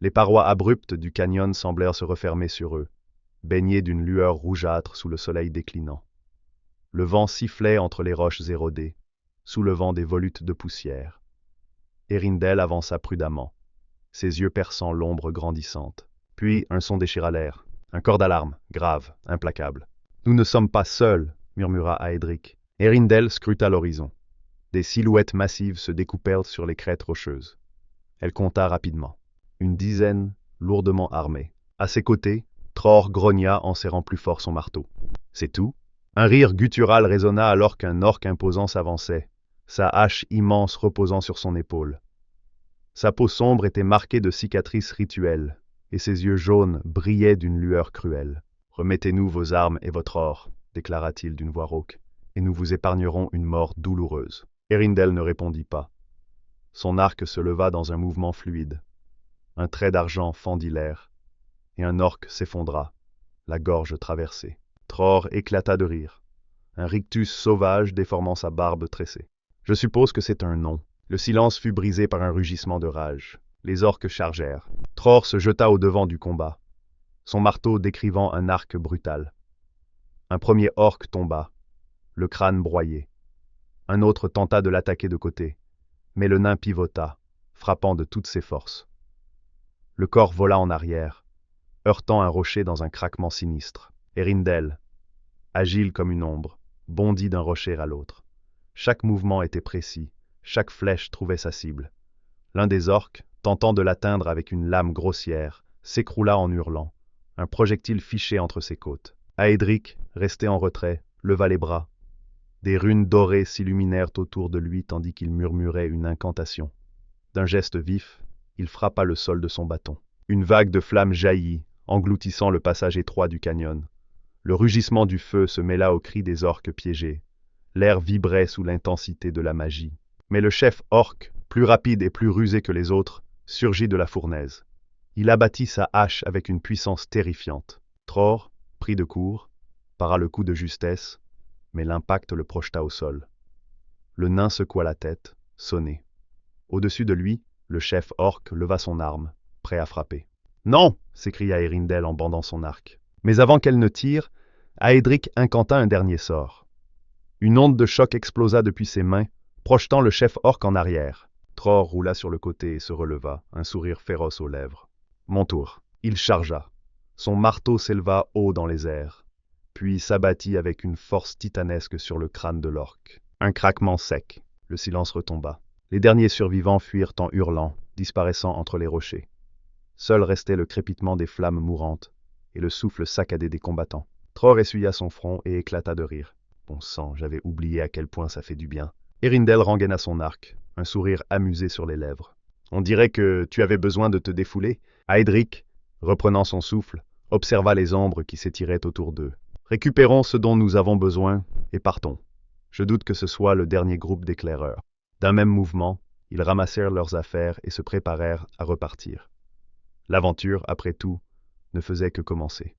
Les parois abruptes du canyon semblèrent se refermer sur eux, baignées d'une lueur rougeâtre sous le soleil déclinant. Le vent sifflait entre les roches érodées, soulevant des volutes de poussière. Eärendil avança prudemment, ses yeux perçant l'ombre grandissante. Puis un son déchira l'air, un corps d'alarme, grave, implacable. « Nous ne sommes pas seuls », murmura Aedric. Eärendil scruta l'horizon. Des silhouettes massives se découpèrent sur les crêtes rocheuses. Elle compta rapidement. Une dizaine, lourdement armés. À ses côtés, Tror grogna en serrant plus fort son marteau. C'est tout? Un rire guttural résonna alors qu'un orc imposant s'avançait, sa hache immense reposant sur son épaule. Sa peau sombre était marquée de cicatrices rituelles, et ses yeux jaunes brillaient d'une lueur cruelle. « Remettez-nous vos armes et votre or, » déclara-t-il d'une voix rauque, « et nous vous épargnerons une mort douloureuse. » Eärendil ne répondit pas. Son arc se leva dans un mouvement fluide. Un trait d'argent fendit l'air, et un orc s'effondra, la gorge traversée. Tror éclata de rire, un rictus sauvage déformant sa barbe tressée. « Je suppose que c'est un nom. » Le silence fut brisé par un rugissement de rage. Les orques chargèrent. Tror se jeta au-devant du combat, son marteau décrivant un arc brutal. Un premier orc tomba, le crâne broyé. Un autre tenta de l'attaquer de côté, mais le nain pivota, frappant de toutes ses forces. Le corps vola en arrière, heurtant un rocher dans un craquement sinistre. Eärendil, agile comme une ombre, bondit d'un rocher à l'autre. Chaque mouvement était précis, chaque flèche trouvait sa cible. L'un des orques, tentant de l'atteindre avec une lame grossière, s'écroula en hurlant, un projectile fiché entre ses côtes. Aedric, resté en retrait, leva les bras. Des runes dorées s'illuminèrent autour de lui tandis qu'il murmurait une incantation. D'un geste vif, il frappa le sol de son bâton. Une vague de flammes jaillit, engloutissant le passage étroit du canyon. Le rugissement du feu se mêla aux cris des orques piégés. L'air vibrait sous l'intensité de la magie. Mais le chef orc, plus rapide et plus rusé que les autres, surgit de la fournaise. Il abattit sa hache avec une puissance terrifiante. Tror, pris de court, para le coup de justesse, mais l'impact le projeta au sol. Le nain secoua la tête, sonné. Au-dessus de lui, le chef orc leva son arme, prêt à frapper. « Non !» s'écria Eärendil en bandant son arc. Mais avant qu'elle ne tire, Aedric incanta un dernier sort. Une onde de choc explosa depuis ses mains, projetant le chef orc en arrière. Tror roula sur le côté et se releva, un sourire féroce aux lèvres. Mon tour. Il chargea. Son marteau s'éleva haut dans les airs, puis s'abattit avec une force titanesque sur le crâne de l'orc. Un craquement sec. Le silence retomba. Les derniers survivants fuirent en hurlant, disparaissant entre les rochers. Seul restait le crépitement des flammes mourantes et le souffle saccadé des combattants. Tror essuya son front et éclata de rire. Bon sang, j'avais oublié à quel point ça fait du bien. Eärendil rengaina son arc, un sourire amusé sur les lèvres. On dirait que tu avais besoin de te défouler. Aedric, reprenant son souffle, observa les ombres qui s'étiraient autour d'eux. Récupérons ce dont nous avons besoin et partons. Je doute que ce soit le dernier groupe d'éclaireurs. D'un même mouvement, ils ramassèrent leurs affaires et se préparèrent à repartir. L'aventure, après tout, ne faisait que commencer.